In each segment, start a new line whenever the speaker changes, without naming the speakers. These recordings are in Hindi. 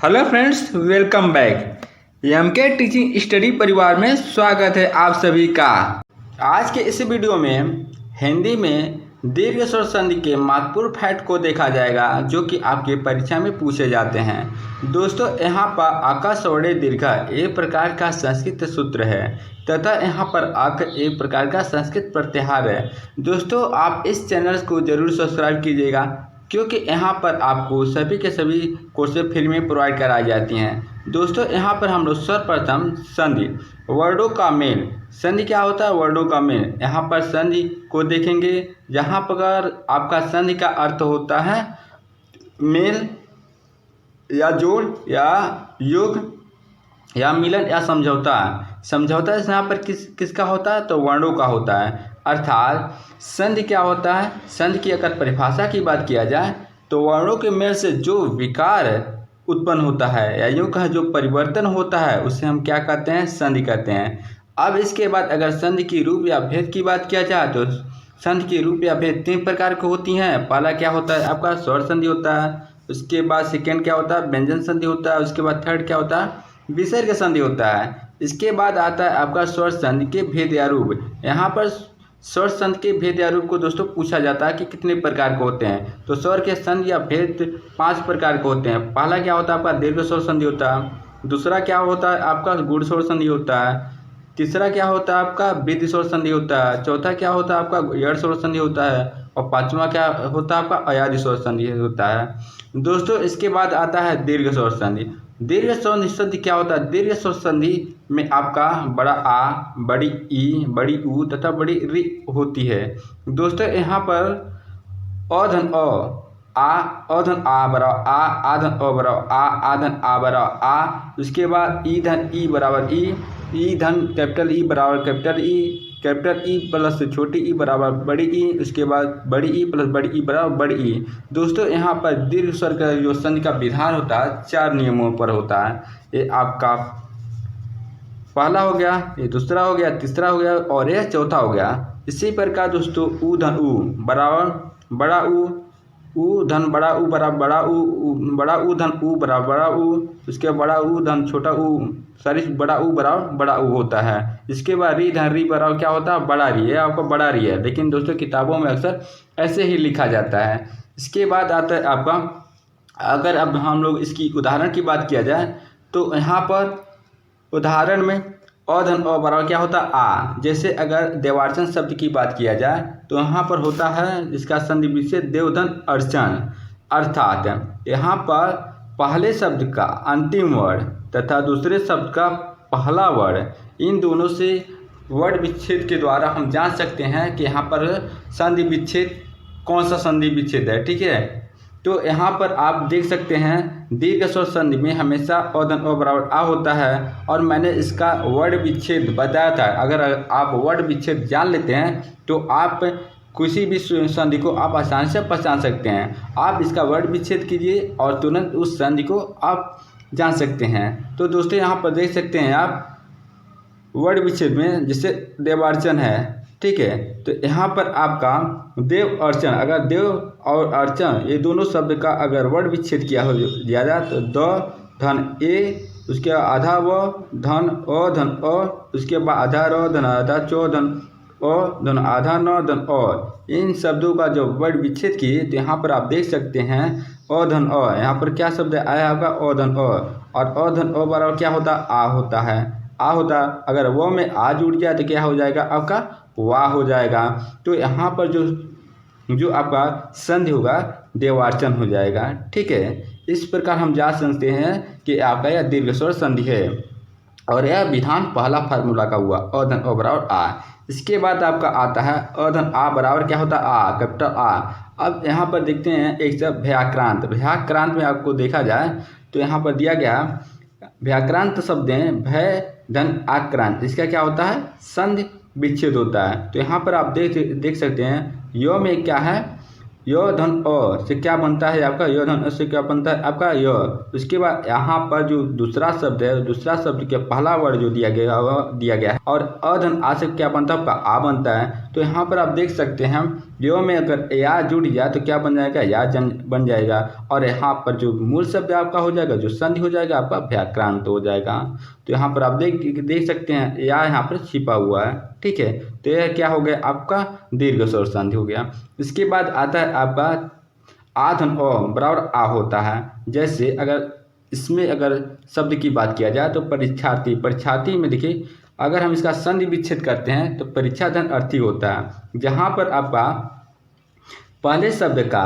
Hello friends, welcome back. MK teaching study परिवार में स्वागत है आप सभी का। आज के इस वीडियो में हिंदी में दीर्घ स्वर संधि के महत्वपूर्ण फैक्ट को देखा जाएगा जो कि आपके परीक्षा में पूछे जाते हैं। दोस्तों, यहाँ पर आका स्वरे दीर्घ एक प्रकार का संस्कृत सूत्र है तथा यहाँ पर आक एक प्रकार का संस्कृत प्रत्याहार है। दोस्तों, आप इस चैनल को जरूर सब्सक्राइब कीजिएगा क्योंकि यहाँ पर आपको सभी के सभी कोर्सेज फ्री में प्रोवाइड कराई जाती हैं। दोस्तों, यहाँ पर हम लोग सर्वप्रथम संधि वर्डों का मेल। संधि क्या होता है? वर्डों का मेल। यहाँ पर संधि को देखेंगे जहाँ पर आपका संधि का अर्थ होता है मेल या जोड़ या योग या मिलन या समझौता। समझौता यहाँ पर किसका होता है? तो वर्णों का होता है। अर्थात संधि क्या होता है? संधि की अगर परिभाषा की बात किया जाए तो वर्णों के मेल से जो विकार उत्पन्न होता है या यूँ कहें जो परिवर्तन होता है उसे हम क्या कहते हैं? संधि कहते हैं। अब इसके बाद अगर संधि की रूप या भेद की बात किया जाए तो संधि की रूप या भेद 3 प्रकार की होती हैं। पहला क्या होता है? आपका स्वर संधि होता है। उसके बाद सेकेंड क्या होता है? व्यंजन संधि होता है। उसके बाद थर्ड क्या होता है? विसर्ग संधि होता है। इसके बाद आता है आपका स्वर संधि के भेद या रूप। यहाँ पर स्वर संधि के भेद या रूप को दोस्तों पूछा जाता है कि कितने प्रकार के होते हैं। तो स्वर के संधि या भेद 5 प्रकार के होते हैं। पहला क्या होता है? आपका दीर्घ स्वर संधि होता है। दूसरा क्या होता है? आपका गुण स्वर संधि होता है। तीसरा क्या होता है? आपका वृद्धि स्वर संधि होता है। चौथा क्या होता है? आपका यड़ स्वर संधि होता है। और पांचवा क्या होता है? आपका अयादि स्वर संधि होता है। दोस्तों, इसके बाद आता है दीर्घ स्वर संधि। दीर्घ स्वर संधि क्या होता है? दीर्घ स्वर संधि में आपका बड़ा आ, बड़ी ई, बड़ी ऊ तथा बड़ी री होती है। दोस्तों, यहाँ पर अधन अ आ, अधन आ बराबर आ, आधन अ बराबर आ, आधन आ बराबर आ। उसके बाद ई धन ई बराबर ई धन कैपिटल ई बराबर कैपिटल ई प्लस छोटी ई बराबर बड़ी ई। उसके बाद बड़ी ई प्लस बड़ी ई बराबर बड़ी ई। दोस्तों, यहाँ पर दीर्घ स्वर का जो संधि का विधान होता है 4 नियमों पर होता है। ये आपका पहला हो गया, ये दूसरा हो गया, तीसरा हो गया और यह चौथा हो गया। इसी प्रकार दोस्तों ऊ धन ऊ बराबर बड़ा ऊ धन बड़ा ऊ बराबर बड़ा ऊ धन ऊ बराबर बड़ा ऊ। उसके बड़ा ऊ धन छोटा ऊ बड़ा ऊ बराबर बड़ा ऊ होता है। इसके बाद री धन री बराबर क्या होता है? बड़ा री है। आपका बड़ा री है, लेकिन दोस्तों किताबों में अक्सर ऐसे ही लिखा जाता है। इसके बाद आता है आपका, अगर अब हम लोग इसकी उदाहरण की बात किया जाए तो यहाँ पर उदाहरण में अधन अ बराबर क्या होता है? आ। जैसे अगर देवार्चन शब्द की बात किया जाए तो यहाँ पर होता है इसका संधि विच्छेद देवधन अर्चन। अर्थात यहाँ पर पहले शब्द का अंतिम वर्ण तथा दूसरे शब्द का पहला वर्ण, इन दोनों से वर्ण विच्छेद के द्वारा हम जान सकते हैं कि यहाँ पर संधि विच्छेद कौन सा संधि विच्छेद है। ठीक है, तो यहाँ पर आप देख सकते हैं दीर्घ स्वर संधि में हमेशा अधन अ बराबर आ होता है और मैंने इसका वर्ण विच्छेद बताया था। अगर आप वर्ण विच्छेद जान लेते हैं तो आप किसी भी संधि को आप आसानी से पहचान सकते हैं। आप इसका वर्ण विच्छेद कीजिए और तुरंत उस संधि को आप जान सकते हैं। तो दोस्तों, यहाँ पर देख सकते हैं आप वर्ण विच्छेद में जैसे देवार्चन है। ठीक है, तो यहाँ पर आपका देव अर्चन, अगर देव और अर्चन ये दोनों शब्द का अगर वर्ण विच्छेद किया हो जाए तो द धन ए, उसके आधा व धन अ, उसके बाद आधा र धन आधा चौ धन अ धन आधा न धन अ। इन शब्दों का जो वर्ण विच्छेद किए तो यहाँ पर आप देख सकते हैं अधन अ। यहाँ पर क्या शब्द आया आपका? अधन अ। और अधन अ बराबर क्या होता? आ होता है। आ होता, अगर वो में आ जुड़ जाए तो क्या हो जाएगा? आपका वाह हो जाएगा। तो यहाँ पर जो आपका संधि होगा देवार्चन हो जाएगा। ठीक है, इस प्रकार हम जान सकते हैं कि आपका यह दीर्घ स्वर संधि है और यह विधान पहला फार्मूला का हुआ अधन अ बराबर आ। इसके बाद आपका आता है अधन आ बराबर क्या होता है? आ, कैपिटल आ। अब यहाँ पर देखते हैं एक शब्द व्याक्रांत। व्याक्रांत में आपको देखा जाए तो यहाँ पर दिया गया व्याक्रांत शब्द है भय धन आक्रांत। इसका क्या होता है? संधि विच्छेद होता है। तो यहाँ पर आप देख सकते हैं यो में क्या है? यो धन अ से क्या बनता है आपका? यो धन अ से क्या बनता है आपका? यो। उसके बाद यहाँ पर जो दूसरा शब्द है, दूसरा शब्द के पहला वर्ड जो दिया गया है और अधन आ से क्या बनता है आपका? आ बनता है। तो यहाँ पर आप देख सकते हैं यो में अगर या जुड़ जाए तो क्या बन जाएगा, या जन बन जाएगा। और यहाँ पर जो मूल शब्द आपका हो जाएगा, जो संधि हो जाएगा आपका व्याक्रांत हो जाएगा। तो यहाँ पर आप देख सकते हैं या यहाँ पर छिपा हुआ है, ठीक है। तो यह क्या हो गया आपका दीर्घ स्वर संधि हो गया। इसके बाद आता है आपका आधन अ बराबर आ होता है। जैसे अगर इसमें अगर शब्द की बात किया जाए तो परीक्षार्थी, परीक्षार्थी में देखिए अगर हम इसका संधि विच्छेद करते हैं तो परीक्षा धन अर्थी होता है। जहाँ पर आपका पहले शब्द का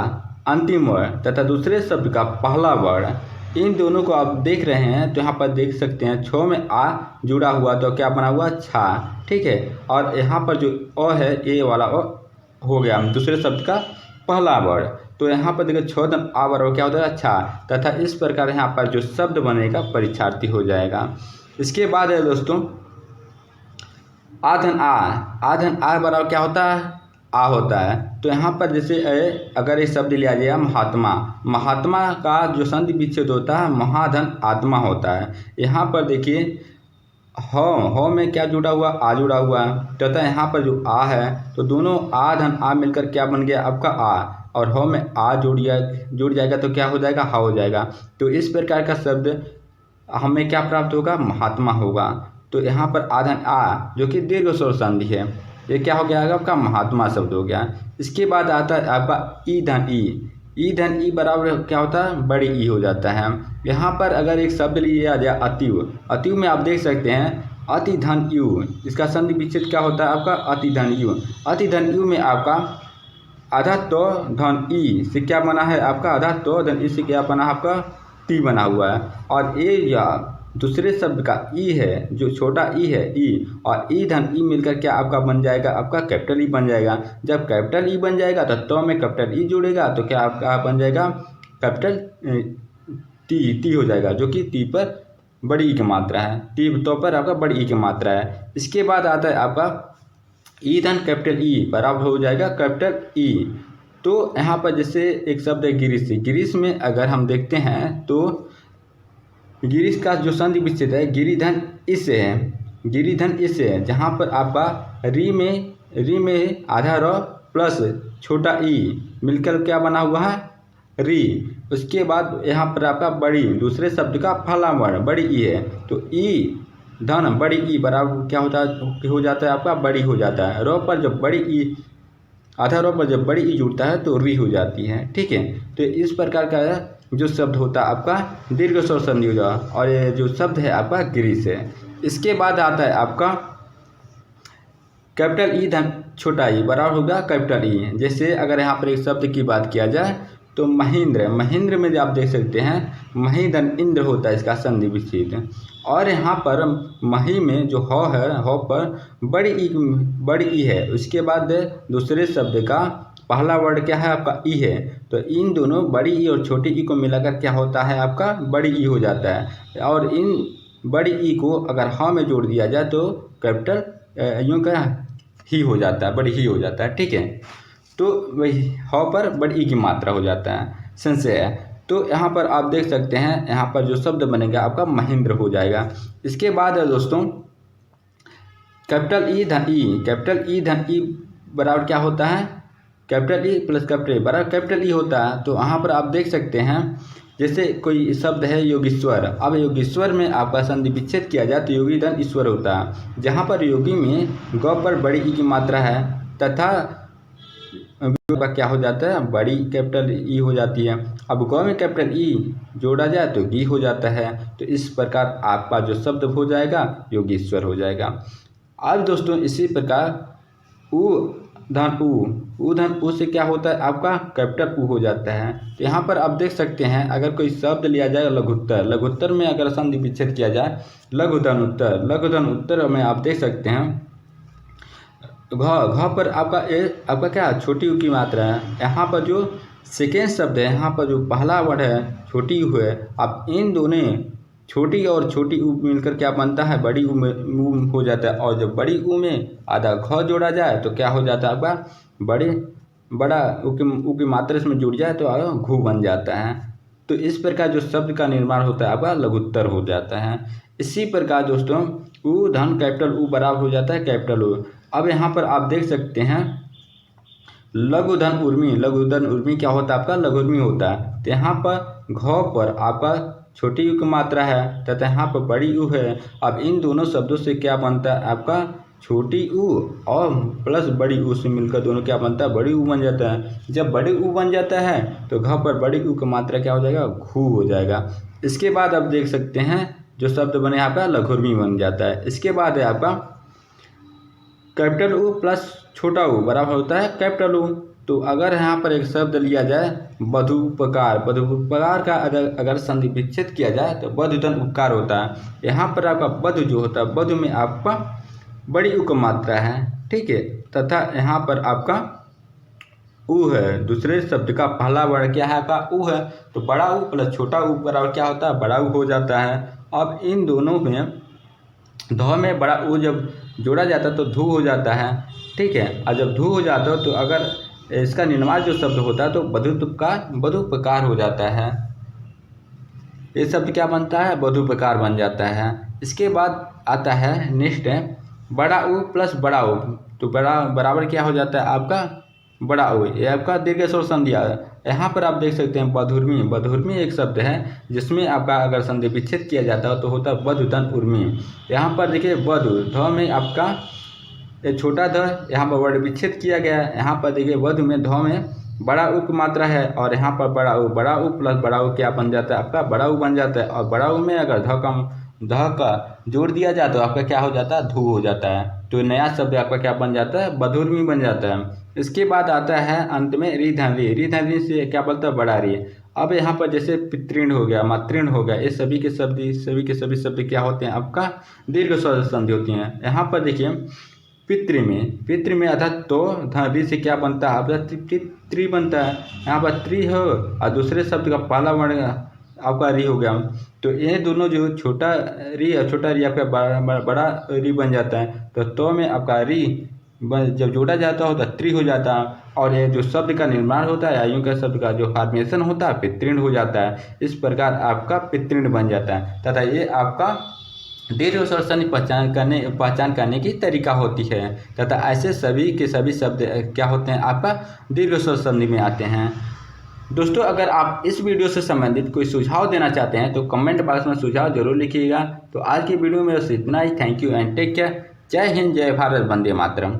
अंतिम वर्ण तथा दूसरे शब्द का पहला वर्ण, इन दोनों को आप देख रहे हैं तो यहाँ पर देख सकते हैं छ में आ जुड़ा हुआ तो क्या बना हुआ छा, ठीक है। और यहाँ पर जो अ है ए वाला अ हो गया दूसरे शब्द का पहला वर्ण। तो यहाँ पर देखिए छ धन आ बराबर क्या होता है छा, तथा इस प्रकार यहाँ पर जो शब्द बनेगा परीक्षार्थी हो जाएगा। इसके बाद है दोस्तों आधन आ बराबर क्या होता है आ होता है। तो यहाँ पर जैसे अगर ये शब्द लिया जाए महात्मा, महात्मा का जो संधि विच्छेद होता है महाधन आत्मा होता है। यहाँ पर देखिए ह में क्या जुड़ा हुआ आ जुड़ा हुआ है, तथा यहाँ पर जो आ है तो दोनों आ धन आ मिलकर क्या बन गया आपका आ, और ह में आ जुड़ जाएगा तो क्या हो जाएगा हा हो जाएगा। तो इस प्रकार का शब्द हमें क्या प्राप्त होगा महात्मा होगा। तो यहाँ पर आधन आ जो कि दीर्घ स्वर संधि है, ये क्या हो गया आपका महात्मा शब्द हो गया। इसके बाद आता है आपका ई धन ई बराबर क्या होता है बड़ी ई हो जाता है। यहाँ पर अगर एक शब्द लिया जाए अतिव में आप देख सकते हैं अति धन यु, इसका संधि विच्छेद क्या होता है आपका अति धन यु में आपका आधा तो धन ई से क्या बना है आपका आधा तो धन ई से क्या बना है आपका टी बना हुआ है। और ए या दूसरे शब्द का ई है जो छोटा ई है ई, और ई धन ई मिलकर क्या आपका बन जाएगा आपका कैपिटल ई बन जाएगा। जब कैपिटल ई बन जाएगा तो में कैपिटल ई जुड़ेगा तो क्या आपका बन जाएगा कैपिटल टी हो जाएगा, जो कि टी पर बड़ी ई की मात्रा है, टी तो पर आपका बड़ी ई की मात्रा है। इसके बाद आता है आपका ई धन कैपिटल ई बराबर हो जाएगा कैपिटल ई। तो यहाँ पर जैसे एक शब्द है गिरीश में अगर हम देखते हैं तो गिरीश का जो संधि विच्छेद है गिरिधन इससे है, जहाँ पर आपका री में आधा र प्लस छोटा ई मिलकर क्या बना हुआ है री। उसके बाद यहाँ पर आपका बड़ी दूसरे शब्द का पहला वर्ण बड़ी ई है, तो ई धन बड़ी ई बराबर क्या हो जाता है आपका बड़ी हो जाता है। रो पर जब बड़ी ई आधा रो पर जब बड़ी ई जुड़ता है तो री हो जाती है, ठीक है। तो इस प्रकार का जो शब्द होता है आपका दीर्घ स्वर संधि हो जाए, और ये जो शब्द है आपका गिरीश है। इसके बाद आता है आपका कैपिटल ई धन छोटा ई बराबर होगा कैपिटल ई। जैसे अगर यहाँ पर एक शब्द की बात किया जाए तो महेंद्र में आप देख सकते हैं मही धन इंद्र होता है इसका संधि विच्छेद। और यहाँ पर मही में जो ह है ह पर बड़ी ई है, उसके बाद दूसरे शब्द का पहला वर्ड क्या है आपका ई है, तो इन दोनों बड़ी ई और छोटी ई को मिलाकर क्या होता है आपका बड़ी ई हो जाता है। और इन बड़ी ई को अगर ह में जोड़ दिया जाए तो कैपिटल यूँ का ही हो जाता है, बड़ी ही हो जाता है, ठीक है। तो वही ह पर बड़ी ई की मात्रा हो जाता है, संशय है। तो यहाँ पर आप देख सकते हैं यहाँ पर जो शब्द बनेगा आपका महेंद्र हो जाएगा। इसके बाद है दोस्तों कैपिटल ई धन ई बराबर क्या होता है capital E plus capital E बराबर कैपिटल ई होता है। तो यहाँ पर आप देख सकते हैं जैसे कोई शब्द है योगीश्वर, अब योगीश्वर में आपका संधि विच्छेद किया जाए तो योगी धन ईश्वर होता है, जहाँ पर योगी में ग पर बड़ी ई की मात्रा है तथा का क्या हो जाता है बड़ी कैपिटल ई हो जाती है। अब ग में कैपिटल ई जोड़ा जाए तो गी हो जाता है। तो इस प्रकार आपका जो शब्द हो जाएगा योगीश्वर हो जाएगा। अब दोस्तों इसी प्रकार उ धन उ से क्या होता है आपका कैपिटल उ हो जाता है। तो यहाँ पर आप देख सकते हैं अगर कोई शब्द लिया जाए लघुत्तर में अगर संधि विच्छेद किया जाए लघु धन उत्तर में आप देख सकते हैं घ पर आपका क्या छोटी उ की मात्रा है। यहाँ पर जो सेकेंड शब्द है यहाँ पर जो पहला वर्ड है छोटी उ है, आप इन दोनों छोटी और छोटी उ मिलकर क्या बनता है बड़ी उ में हो जाता है। और जब बड़ी उ में आधा घ जोड़ा जाए तो क्या हो जाता है आपका बड़ा उ की मात्रा इसमें जुड़ जाए तो घू बन जाता है। तो इस प्रकार जो शब्द का निर्माण होता है आपका लघुत्तर हो जाता है। इसी प्रकार दोस्तों उ धन कैपिटल उ बराबर हो जाता है कैपिटल उ। अब यहाँ पर आप देख सकते हैं लघुधन उर्मी, लघुधन उर्मी क्या होता है आपका? लघुर्मी होता है। तो यहाँ पर घ पर आपका छोटी यू की मात्रा है तथा यहाँ पर बड़ी यू है। अब इन दोनों शब्दों से क्या बनता है आपका? छोटी ऊ और प्लस बड़ी ऊ से मिलकर दोनों क्या बनता है? बड़ी ऊ बन जाता है। जब बड़ी ऊ बन जाता है तो घ पर बड़ी ऊ की मात्रा क्या हो जाएगा? घू हो जाएगा। इसके बाद आप देख सकते हैं जो शब्द बने आपका लघुर्मी बन जाता है। इसके बाद है आपका कैपिटल ऊ प्लस छोटा ऊ बराबर होता है कैपिटल ऊ। तो अगर यहाँ पर एक शब्द लिया जाए बधुपकार, बधुपकार का अगर संधि विच्छेद किया जाए तो बधुधन उपकार होता है। यहाँ पर आपका बधु जो होता है, बधु में आपका बड़ी ऊ का मात्रा है, ठीक है, तथा यहाँ पर आपका ऊ है। दूसरे शब्द का पहला वर्ण क्या है आपका? ऊ है। तो बड़ा ऊ प्लस छोटा ऊ बराबर क्या होता है? बड़ा ऊ हो जाता है। अब इन दोनों में ध में बड़ा ऊ जब जोड़ा जाता है तो धू हो जाता है, ठीक है। और जब धू हो जाता है तो अगर इसका निर्माण जो शब्द होता है तो बधुपकार हो जाता है। ये शब्द क्या बनता है? बधुपकार बन जाता है। इसके बाद आता है नेक्स्ट है बड़ा ऊ प्लस बड़ा ऊ। तो बड़ा बराबर क्या हो जाता है आपका? बड़ा ऊ। ये आपका दीर्घ स्वर संधि है। यहाँ पर आप देख सकते हैं बधुर्मी, बधुर्मी एक शब्द है जिसमें आपका अगर संधि विच्छेद किया जाता है तो होता है बधुधन उर्मी। यहाँ पर देखिए बधु ध में आपका ये छोटा ध, यहाँ पर वर्ण विच्छेद किया गया है। यहाँ पर देखिए वधु में ध में बड़ा ऊ की मात्रा है और यहाँ पर बड़ा ऊ प्लस बड़ा ऊ क्या बन जाता है आपका? बड़ा ऊ बन जाता है। और बड़ा ऊ में अगर ध का जोड़ दिया जाए तो आपका क्या हो जाता है? धू हो जाता है। तो नया शब्द आपका क्या बन जाता है? बधुर्मी बन जाता है। इसके बाद आता है अंत में रिधन री, रिधन री से क्या बोलता है? बड़ा री। अब यहाँ पर जैसे पितृण हो गया, मातृण हो गया, ये सभी के सभी शब्द क्या होते हैं आपका? दीर्घ स्वर संधि होती हैं। यहाँ पर देखिए पितृ में अर्थात तो धी से क्या बनता है आपका? त्रि बनता है। यहाँ पर त्रि हो और दूसरे शब्द का पहला वर्ण आपका री हो गया। तो ये दोनों जो छोटा री और छोटा री आपका बड़ा री बन जाता है। तो में आपका री जब जोड़ा जाता हो तो त्रि हो जाता है। और ये जो शब्द का निर्माण होता है आयु का शब्द का जो फॉर्मेशन होता है पितृण हो जाता है। इस प्रकार आपका पितृण बन जाता है तथा ये आपका दीर्घ स्वर संधि पहचान करने की तरीका होती है। तथा ऐसे सभी के सभी शब्द क्या होते हैं आपका? दीर्घ स्वर संधि में आते हैं। दोस्तों अगर आप इस वीडियो से संबंधित कोई सुझाव देना चाहते हैं तो कमेंट बॉक्स में सुझाव जरूर लिखिएगा। तो आज की वीडियो में बस इतना ही। Thank you and take care. जय हिंद, जय भारत, वंदे मातरम।